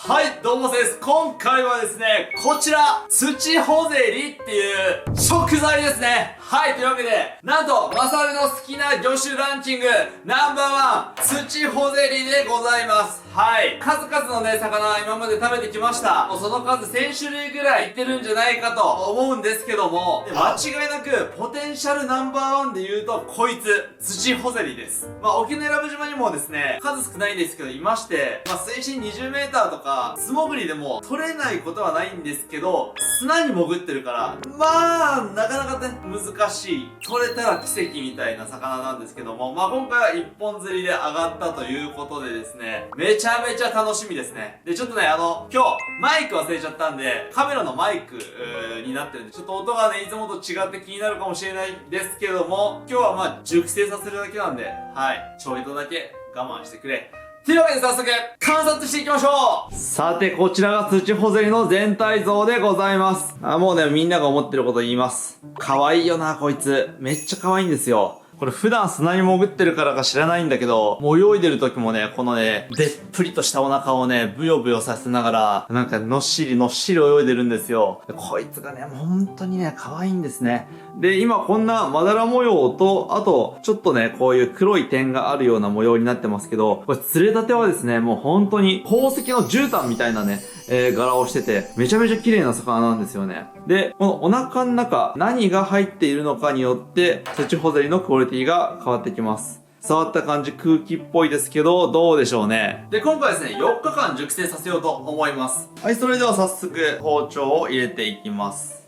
はい、どうもです。今回はですね、こちら、土ほぜりっていう食材ですね。はい、というわけで、なんと、マサルの好きな魚種ランキング、ナンバーワン、土ほぜりでございます。はい。数々のね、魚、今まで食べてきました。その数1000種類ぐらいいってるんじゃないかと思うんですけども、間違いなく、ポテンシャルナンバーワンで言うと、こいつ、土ほぜりです。沖永良部島にもですね、数少ないんですけど、いまして、水深20メーターとか、素潜りでも取れないことはないんですけど、砂に潜ってるから、なかなかね、難しい。取れたら奇跡みたいな魚なんですけども、今回は一本釣りで上がったということでですね、めちゃめちゃ楽しみですね。で、ちょっとね、今日、マイク忘れちゃったんで、カメラのマイクになってるんで、ちょっと音がね、いつもと違って気になるかもしれないんですけども、今日は熟成させるだけなんで、はい、ちょいとだけ我慢してくれ。というわけで早速、観察していきましょう。さて、こちらが土ほぜりの全体像でございます。もうね、みんなが思ってること言います。可愛いよな、こいつ。めっちゃ可愛いんですよ。これ普段砂に潜ってるからか知らないんだけど、もう泳いでる時もね、このね、でっぷりとしたお腹をね、ブヨブヨさせながら、なんかのっしり泳いでるんですよ。こいつがね、もう本当にね、可愛いんですね。で、今こんなまだら模様と、あと、ちょっとね、こういう黒い点があるような模様になってますけど、これ釣れたてはですね、もう本当に宝石の絨毯みたいなね、柄をしてて、めちゃめちゃ綺麗な魚なんですよね。で、このお腹の中、何が入っているのかによって、土ほぜりのクオリティが変わってきます。触った感じ空気っぽいですけど、どうでしょうね。で、今回ですね、4日間熟成させようと思います。はい、それでは早速、包丁を入れていきます。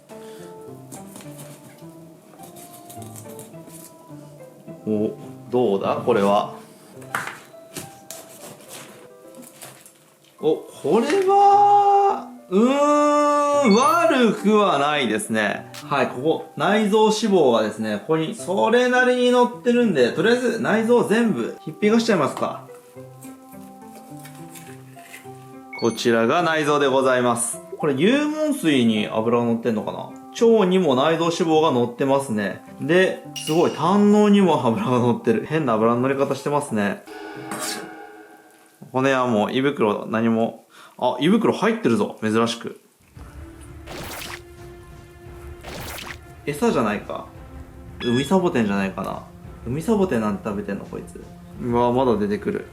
お、どうだこれは。お、これは、悪くはないですね。はい、ここ、内臓脂肪がですね、ここにそれなりに乗ってるんで、とりあえず内臓全部ひっぴがしちゃいますか。こちらが内臓でございます。これ、幽門水に油が乗ってんのかな？腸にも内臓脂肪が乗ってますね。で、すごい、胆のうにも油が乗ってる。変な油の乗り方してますね。骨はもう胃袋何も、胃袋入ってるぞ、珍しく。餌じゃないか。海サボテンじゃないかな。海サボテンなんて食べてんのこいつ。うわまだ出てくる。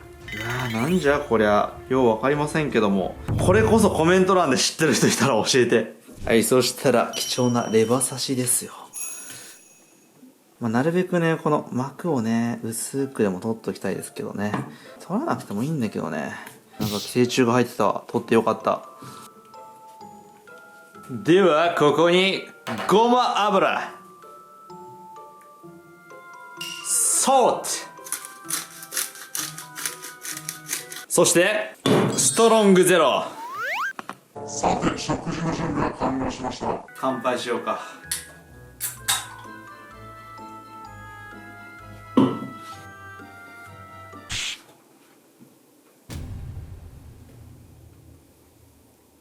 なんじゃこりゃ。ようわかりませんけども。これこそコメント欄で知ってる人いたら教えて。はい、そしたら貴重なレバ刺しですよ。なるべくね、この膜をね、薄くでも取っときたいですけどね。取らなくてもいいんだけどね。なんか寄生虫が入ってたわ。取ってよかった。では、ここに、ごま油。ソート。そして、ストロングゼロ。さて、食事の準備は完了しました。乾杯しようか。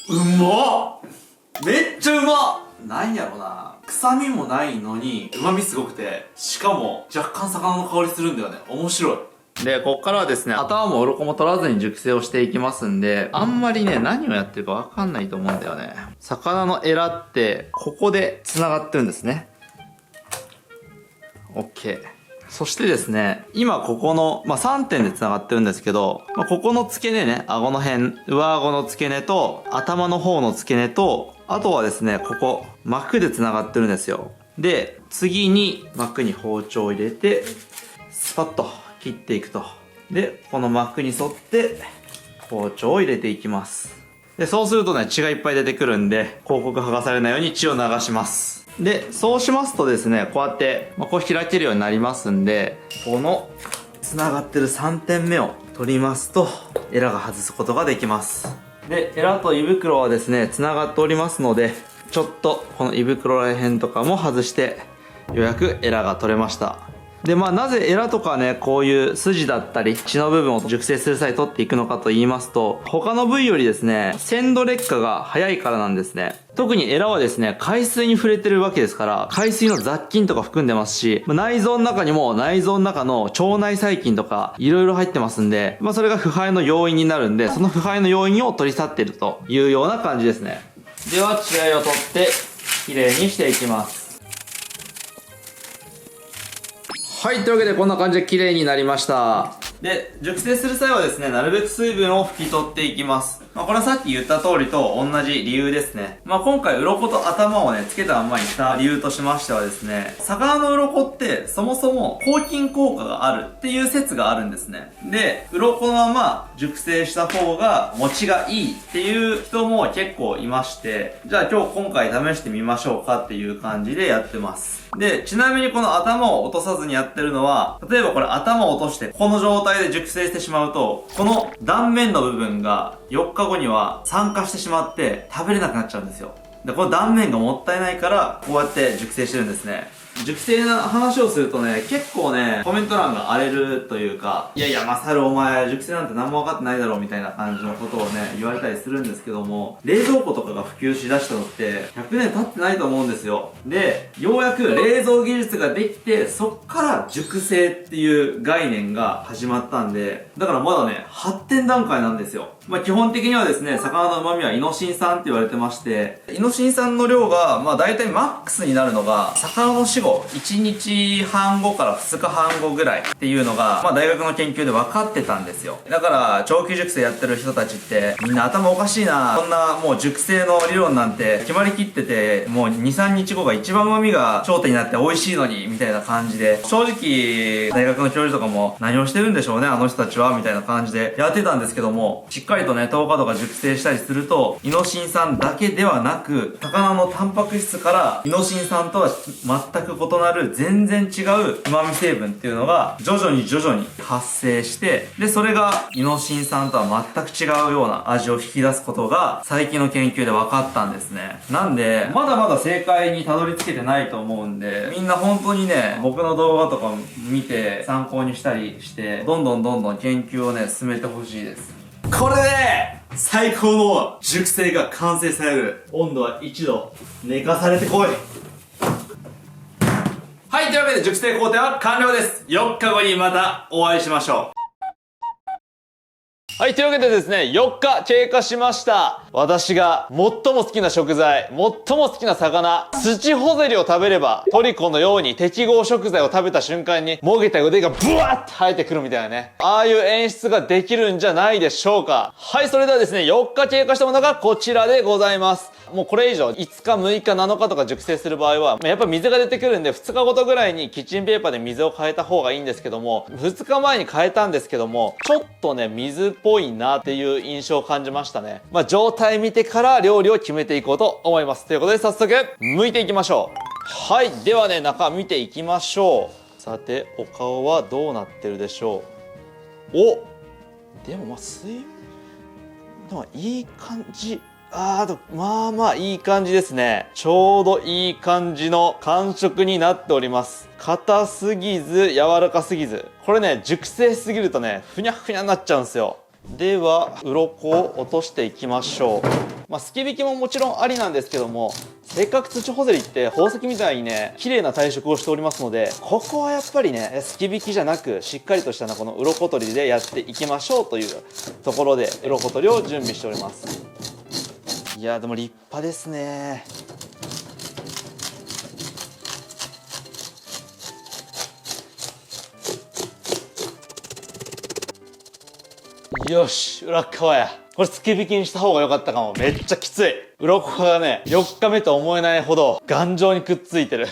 うまっ！めっちゃうまっ！なんやろな。臭みもないのに、旨味すごくて、しかも若干魚の香りするんだよね。面白い。で、こっからはですね、頭も鱗も取らずに熟成をしていきますんで、あんまりね、何をやってるかわかんないと思うんだよね。魚のエラって、ここで繋がってるんですね。OK。そしてですね、今ここの、3点で繋がってるんですけど、ここの付け根ね、顎の辺、上顎の付け根と、頭の方の付け根と、あとはですね、ここ、膜で繋がってるんですよ。で、次に膜に包丁を入れて、スパッと切っていくと。で、この膜に沿って、包丁を入れていきます。で、そうするとね、血がいっぱい出てくるんで、広告剥がされないように血を流します。で、そうしますとですね、こうやって、こう開けるようになりますんで、この、繋がってる3点目を取りますと、エラが外すことができます。で、エラと胃袋はですね、繋がっておりますので、ちょっと、この胃袋ら辺とかも外して、ようやくエラが取れました。で、なぜエラとかね、こういう筋だったり、血の部分を熟成する際取っていくのかと言いますと、他の部位よりですね、鮮度劣化が早いからなんですね。特にエラはですね、海水に触れてるわけですから、海水の雑菌とか含んでますし、内臓の中にも内臓の中の腸内細菌とか、いろいろ入ってますんで、それが腐敗の要因になるんで、その腐敗の要因を取り去っているというような感じですね。では、血合いを取って、きれいにしていきます。はい、というわけでこんな感じで綺麗になりました。で、熟成する際はですね、なるべく水分を拭き取っていきます。これはさっき言った通りと同じ理由ですね。今回鱗と頭をね、つけたまんまにした理由としましてはですね、魚の鱗ってそもそも抗菌効果があるっていう説があるんですね。で、鱗のまま熟成した方が持ちがいいっていう人も結構いまして、じゃあ今回試してみましょうかっていう感じでやってます。で、ちなみにこの頭を落とさずにやってるのは、例えばこれ頭を落としてこの状態で熟成してしまうと、この断面の部分が4日後には酸化してしまって食べれなくなっちゃうんですよ。で、この断面がもったいないからこうやって熟成してるんですね。熟成の話をするとね、結構ね、コメント欄が荒れるというか、いやいや、マサルお前、熟成なんて何も分かってないだろうみたいな感じのことをね、言われたりするんですけども、冷蔵庫とかが普及しだしたのって、100年経ってないと思うんですよ。で、ようやく冷蔵技術ができて、そっから熟成っていう概念が始まったんで、だからまだね、発展段階なんですよ。基本的にはですね、魚の旨味はイノシン酸って言われてまして、イノシン酸の量が、大体マックスになるのが、魚の死後、1日半後から2日半後ぐらいっていうのが、大学の研究で分かってたんですよ。だから、長期熟成やってる人たちって、みんな頭おかしいな、こんなもう熟成の理論なんて決まりきってて、もう2、3日後が一番旨味が頂点になって美味しいのに、みたいな感じで、正直、大学の教授とかも、何をしてるんでしょうね、あの人たちは、みたいな感じでやってたんですけども、しっかりとね、10日とか熟成したりすると、イノシン酸だけではなく、魚のタンパク質からイノシン酸とは全く異なる全然違う旨味成分っていうのが徐々に発生して、で、それがイノシン酸とは全く違うような味を引き出すことが最近の研究で分かったんですね。なんで、まだまだ正解にたどり着けてないと思うんで、みんな本当にね、僕の動画とか見て参考にしたりして、どんどん研究をね、進めてほしいです。これで、最高の熟成が完成される。温度は1度寝かされてこい。はい、というわけで熟成工程は完了です。4日後にまたお会いしましょう。はい、というわけでですね、4日経過しました。私が最も好きな食材、最も好きな魚、スチホゼリを食べれば、トリコのように適合食材を食べた瞬間に、もげた腕がブワッと生えてくるみたいなね。ああいう演出ができるんじゃないでしょうか。はい、それではですね、4日経過したものがこちらでございます。もうこれ以上、5日、6日、7日とか熟成する場合は、やっぱ水が出てくるんで、2日ごとぐらいにキッチンペーパーで水を変えた方がいいんですけども、2日前に変えたんですけども、ちょっとね、水っぽいなっていう印象を感じましたね。状態見てから料理を決めていこうと思います。ということで早速、剥いていきましょう。はい。ではね、中見ていきましょう。さて、お顔はどうなってるでしょう。お！でもでもいい感じ。まあいい感じですね。ちょうどいい感じの感触になっております。硬すぎず、柔らかすぎず。これね、熟成しすぎるとね、ふにゃふにゃになっちゃうんですよ。では、鱗を落としていきましょう。すき引きももちろんありなんですけども、せっかく土ホゼリって宝石みたいにね、綺麗な体色をしておりますので、ここはやっぱりね、すき引きじゃなく、しっかりとしたこの鱗取りでやっていきましょうというところで、鱗取りを準備しております。いやでも立派ですね。よし、裏っ側や。これ付け引きにした方が良かったかも。めっちゃきつい。鱗がね、4日目と思えないほど頑丈にくっついてる。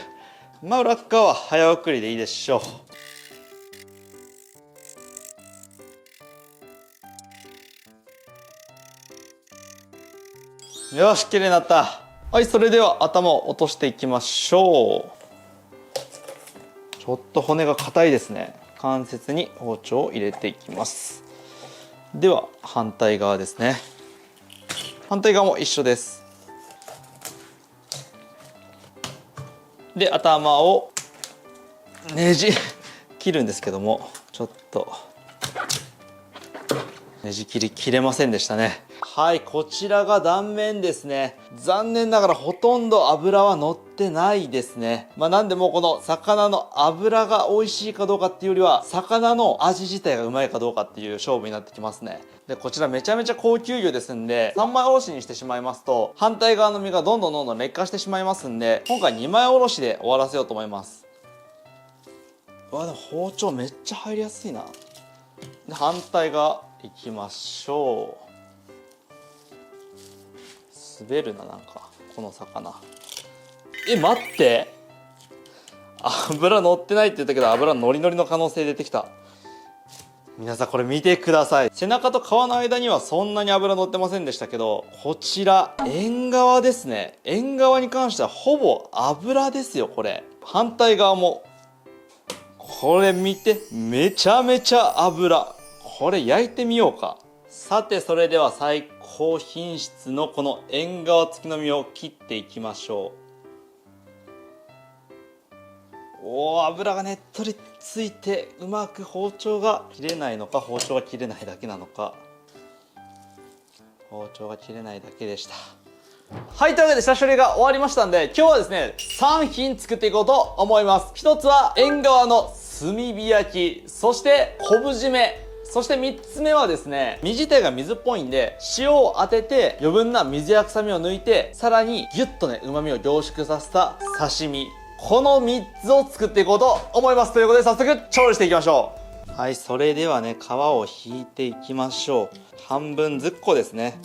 裏っ側は早送りでいいでしょう。よし、綺麗になった。はい、それでは頭を落としていきましょう。ちょっと骨が硬いですね。関節に包丁を入れていきます。では反対側ですね。反対側も一緒です。で、頭をねじ切るんですけども、ちょっとねじ切り切れませんでしたね。はい、こちらが断面ですね。残念ながらほとんど油は乗ってないですね。なんでもこの魚の脂が美味しいかどうかっていうよりは、魚の味自体がうまいかどうかっていう勝負になってきますね。で、こちらめちゃめちゃ高級魚ですんで、3枚おろしにしてしまいますと、反対側の身がどんどん劣化してしまいますんで、今回2枚おろしで終わらせようと思います。でも包丁めっちゃ入りやすいな。で、反対側いきましょう。滑るな、なんかこの魚。待って、油乗ってないって言ったけど、油ノリノリの可能性出てきた。皆さんこれ見てください。背中と皮の間にはそんなに油乗ってませんでしたけど、こちら縁側ですね。縁側に関してはほぼ油ですよ。これ反対側もこれ見て、めちゃめちゃ油。これ焼いてみようか。さて、それでは最高品質のこの縁側付きの身を切っていきましょう。油がねっとりついて、うまく包丁が切れないのか、包丁が切れないだけなのか。包丁が切れないだけでした。はい、というわけで下処理が終わりましたんで、今日はですね3品作っていこうと思います。一つは縁側の炭火焼き、そして昆布締め、そして3つ目はですね、身自体が水っぽいんで、塩を当てて余分な水や臭みを抜いて、さらにギュッとね旨味を凝縮させた刺身、この3つを作っていこうと思います。ということで早速調理していきましょう。はい、それではね皮を引いていきましょう。半分ずっこですね。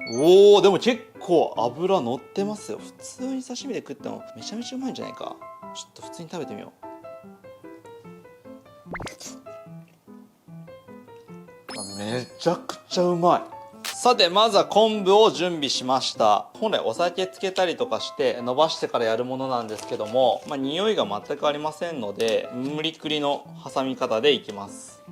でも結構油乗ってますよ。普通に刺身で食ってもめちゃめちゃうまいんじゃないか。ちょっと普通に食べてみよう。めちゃくちゃうまい。さて、まずは昆布を準備しました。本来お酒つけたりとかして伸ばしてからやるものなんですけども、匂いが全くありませんので、無理くりの挟み方でいきます。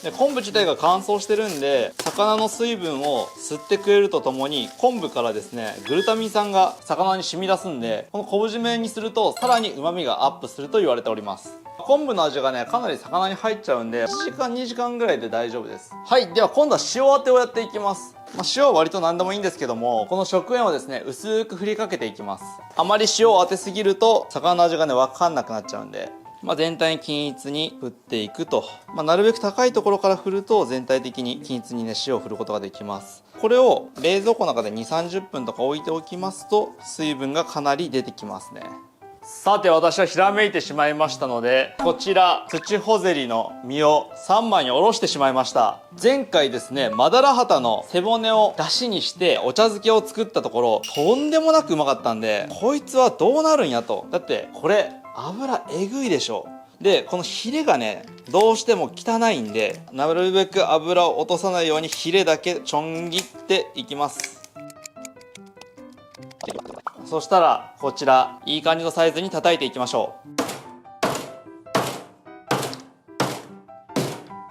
で、昆布自体が乾燥してるんで、魚の水分を吸ってくれるとともに、昆布からですねグルタミン酸が魚に染み出すんで、この昆布締めにするとさらに旨味がアップすると言われております。昆布の味がねかなり魚に入っちゃうんで、1時間2時間ぐらいで大丈夫です。はい、では今度は塩当てをやっていきます。塩は割と何でもいいんですけども、この食塩をですね薄く振りかけていきます。あまり塩を当てすぎると魚の味がね分かんなくなっちゃうんで、全体に均一に振っていくと、なるべく高いところから振ると全体的に均一にね塩を振ることができます。これを冷蔵庫の中で 2,30 分とか置いておきますと、水分がかなり出てきますね。さて、私はひらめいてしまいましたので、こちらツチホゼリの身を3枚におろしてしまいました。前回ですねマダラハタの背骨を出汁にしてお茶漬けを作ったところ、とんでもなくうまかったんで、こいつはどうなるんやと。だってこれ油えぐいでしょ。で、このヒレがねどうしても汚いんで、なるべく油を落とさないようにヒレだけちょん切っていきます。そしたらこちらいい感じのサイズに叩いていきましょう。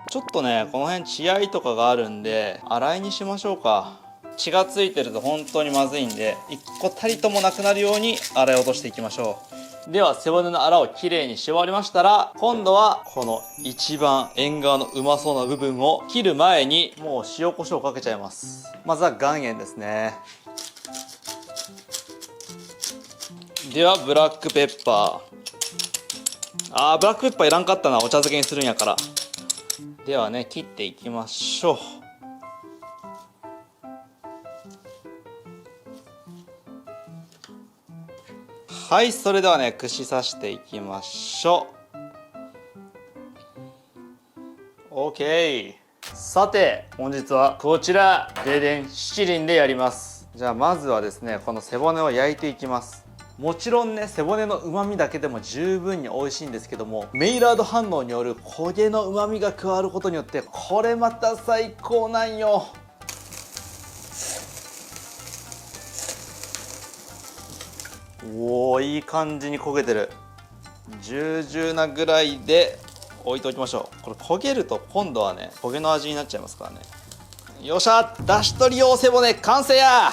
ちょっとねこの辺血合いとかがあるんで洗いにしましょうか。血がついてると本当にまずいんで、一個たりともなくなるように洗い落としていきましょう。では背骨のアラをきれいにし終わりましたら、今度はこの一番縁側のうまそうな部分を切る前にもう塩コショウかけちゃいます。まずは岩塩ですね。ではブラックペッパー。ブラックペッパーいらんかったな、お茶漬けにするんやから。ではね切っていきましょう。はい、それではね串刺していきましょう。 OK。 さて本日はこちらででん七輪でやります。じゃあまずはですねこの背骨を焼いていきます。もちろんね背骨の旨味だけでも十分に美味しいんですけども、メイラード反応による焦げの旨味が加わることによってこれまた最高なんよ。いい感じに焦げてる。ジューなぐらいで置いておきましょう。これ焦げると今度はね焦げの味になっちゃいますからね。よっしゃ、だし取り用背骨完成や。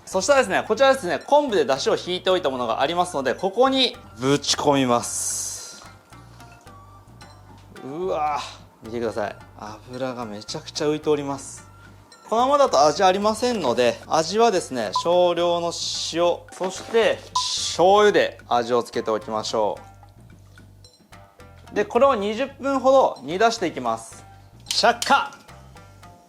そしたらですね、こちらですね、昆布で出汁を引いておいたものがありますので、ここにぶち込みます。うわー、見てください。油がめちゃくちゃ浮いております。このままだと味ありませんので、味はですね、少量の塩、そして醤油で味をつけておきましょう。で、これを20分ほど煮出していきます。着火。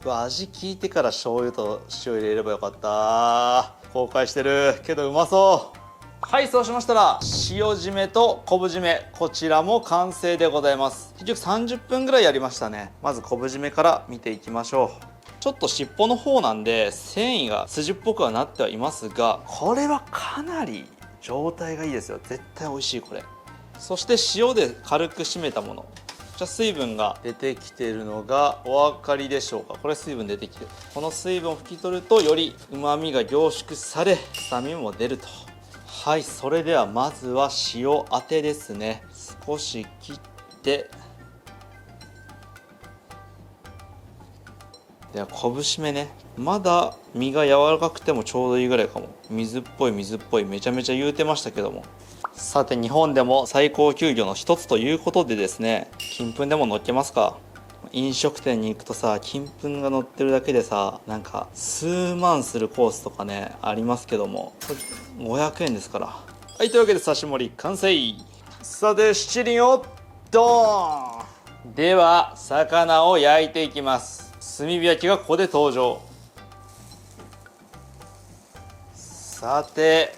味効いてから醤油と塩入れればよかった。後悔してるけどうまそう。はい、そうしましたら塩締めと昆布締め、こちらも完成でございます。結局30分ぐらいやりましたね。まず昆布締めから見ていきましょう。ちょっと尻尾の方なんで繊維が筋っぽくはなってはいますが、これはかなり状態がいいですよ。絶対美味しいこれ。そして塩で軽く締めたもの、じゃあ水分が出てきているのがお分かりでしょうか。これ水分出てきてる。この水分を拭き取るとより旨味が凝縮され臭みも出ると。はい、それではまずは塩当てですね。少し切って、では昆布締めね。まだ身が柔らかくてもちょうどいいぐらいかも。水っぽい水っぽいめちゃめちゃ言うてましたけども、さて日本でも最高級魚の一つということでですね、金粉でも乗っけますか。飲食店に行くとさ、金粉が乗ってるだけでさ、なんか数万するコースとかねありますけども、これ500円ですから。はい、というわけで刺し盛り完成。さて七輪をドーン。では魚を焼いていきます。炭火焼きがここで登場。さて、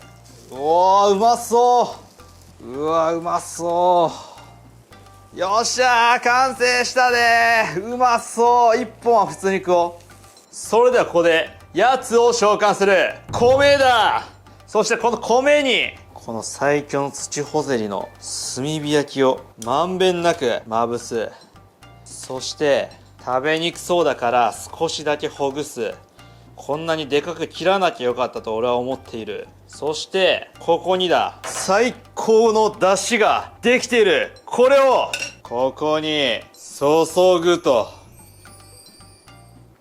おー、うまそう。うわ、うまそう。よっしゃー、完成したね。うまそう。1本は普通に食おう。それではここでやつを召喚する。米だ。そしてこの米にこの最強の土ほぜりの炭火焼きをまんべんなくまぶす。そして食べにくそうだから少しだけほぐす。こんなにでかく切らなきゃよかったと俺は思っている。そしてここにだ、最高の出汁ができている。これをここに注ぐと。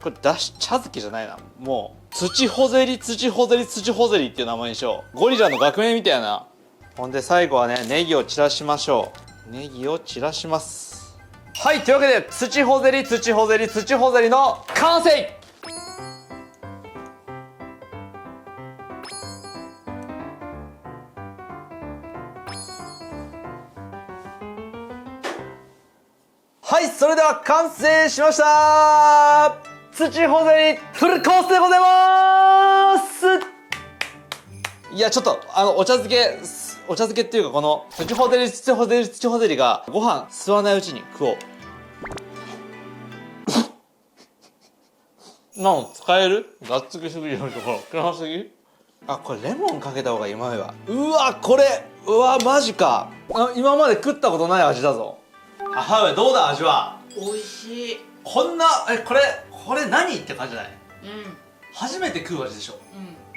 これ出汁茶漬けじゃないな、もう土ほぜり土ほぜり土ほぜりっていう名前にしよう。ゴリラの学名みたいな。ほんで最後はね、ネギを散らしましょう。ネギを散らします。はい、というわけで土ほぜり土ほぜり土ほぜりの完成。はい、それでは完成しました。土ほぜりフルコースでございます。いや、ちょっとお茶漬けっていうか、この土ほぜり土ほぜり土ほぜりがご飯吸わないうちに食おう。なの使える？がっつきすぎるところ暗すぎ？あ、これレモンかけた方がいい。前はうわ、これうわマジか。今まで食ったことない味だぞ。母上どうだ味は。美味しい。こんなこれ何って感じじゃない？初めて食う味でしょ。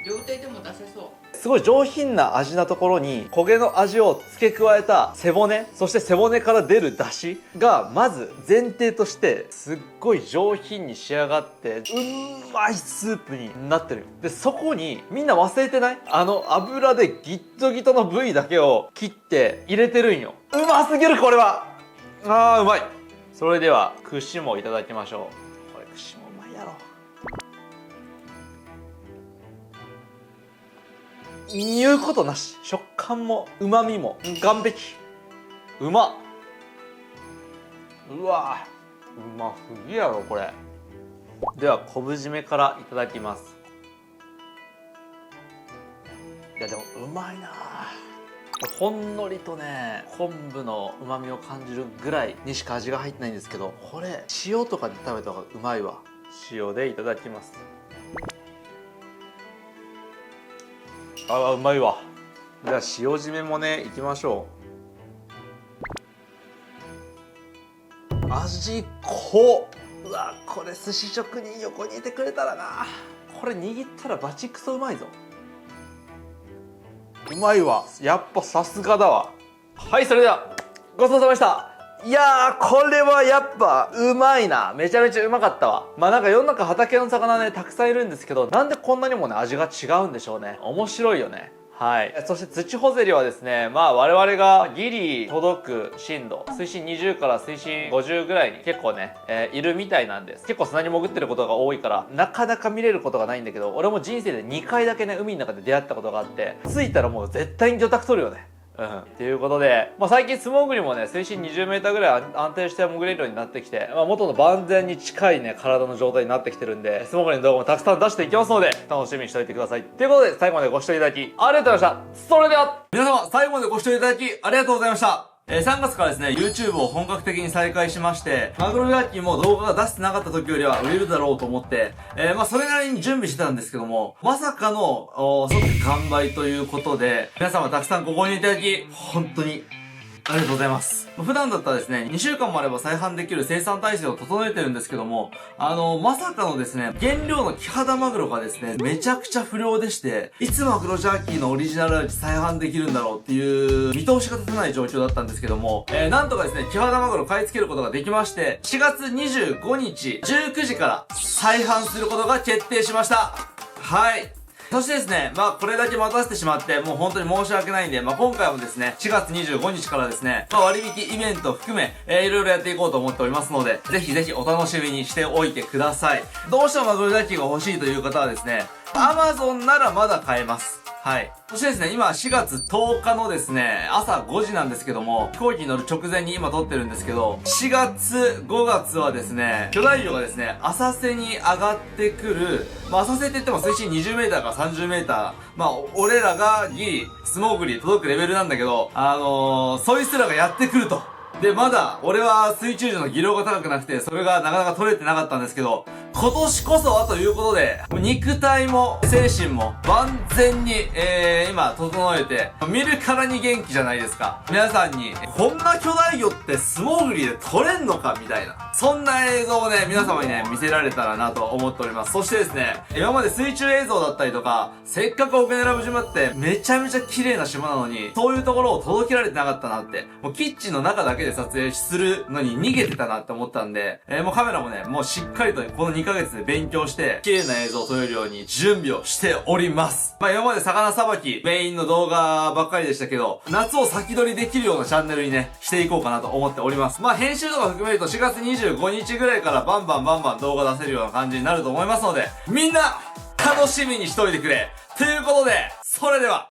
料亭でも出せそう。すごい上品な味なところに焦げの味を付け加えた背骨、そして背骨から出る出汁がまず前提としてすっごい上品に仕上がってうまいスープになってる。でそこにみんな忘れてない？油でギットギトの部位だけを切って入れてるんよ。うますぎるこれは。うまい。それでは串もいただきましょう。これ串もうまいやろ。言うことなし。食感も旨味も完璧。うまっ。うわうますぎやろこれ。では昆布締めからいただきます。いやでもうまいな。ほんのりとね、昆布の旨味を感じるぐらいにしか味が入ってないんですけど、これ塩とかで食べた方がうまいわ。塩でいただきます。うまいわ。では塩締めもねいきましょう。味濃っ。うわ、これ寿司職人横にいてくれたらな。これ握ったらバチクソうまいぞ。うまいわ。やっぱさすがだわ。はい、それではごちそうさまでした。いやー、これはやっぱうまいな。めちゃめちゃうまかったわ。まあなんか世の中畑の魚ね、たくさんいるんですけど、なんでこんなにもね、味が違うんでしょうね。面白いよね。はい。そして土ホゼリはですね、まあ我々がギリ届く深度、水深20から水深50ぐらいに結構ね、いるみたいなんです。結構砂に潜ってることが多いから、なかなか見れることがないんだけど、俺も人生で2回だけね、海の中で出会ったことがあって、着いたらもう絶対に魚拓取るよね。っていうことで、まあ、最近素潜りもね、水深 20m ぐらい安定して潜れるようになってきて、まあ、元の万全に近いね、体の状態になってきてるんで、素潜りの動画もたくさん出していきますので、楽しみにしておいてください。ということで、最後までご視聴いただき、ありがとうございました。それでは、皆様、最後までご視聴いただき、ありがとうございました。3月からですね、YouTube を本格的に再開しまして、マグロジャーキーも動画が出してなかった時よりは売れるだろうと思って、まあそれなりに準備してたんですけども、まさかの、即完売ということで、皆様たくさんご購入いただき、本当に、ありがとうございます。普段だったらですね、2週間もあれば再販できる生産体制を整えてるんですけども、まさかのですね、原料のキハダマグロがですね、めちゃくちゃ不良でして、いつマグロジャーキーのオリジナル味再販できるんだろうっていう見通しが立てない状況だったんですけども、なんとかですね、キハダマグロ買い付けることができまして、4月25日19時から再販することが決定しました。はい。そしてですね、まあこれだけ待たせてしまって、もう本当に申し訳ないんで、まあ今回もですね、4月25日からですね、まあ割引イベントを含め、いろいろやっていこうと思っておりますので、ぜひぜひお楽しみにしておいてください。どうしてもマグロジャーキーが欲しいという方はですね、Amazon ならまだ買えます。はい。そしてですね、今4月10日のですね、朝5時なんですけども、飛行機に乗る直前に今撮ってるんですけど、4月、5月はですね、巨大魚がですね、浅瀬に上がってくる、まあ浅瀬って言っても水深 20m から 30m、まあ俺らがギリ、素潜り届くレベルなんだけど、そいつらがやってくると。で、まだ、俺は水中時の技量が高くなくて、それがなかなか取れてなかったんですけど、今年こそはということで、肉体も精神も万全に、今整えて、見るからに元気じゃないですか。皆さんに、こんな巨大魚って素潜りで取れんのかみたいな。そんな映像をね、皆様にね、見せられたらなと思っております。そしてですね、今まで水中映像だったりとか、せっかく沖永良部島ってめちゃめちゃ綺麗な島なのに、そういうところを届けられてなかったなって、もうキッチンの中だけで撮影するのに逃げてたなって思ったんで、もうカメラもね、もうしっかりとこの2ヶ月で勉強して、綺麗な映像を撮れるように準備をしております。まあ今まで魚さばき、メインの動画ばっかりでしたけど、夏を先取りできるようなチャンネルにね、していこうかなと思っております。まあ編集とか含めると4月25日ぐらいからバンバン動画出せるような感じになると思いますので、みんな楽しみにしといてくれ。ということで、それでは、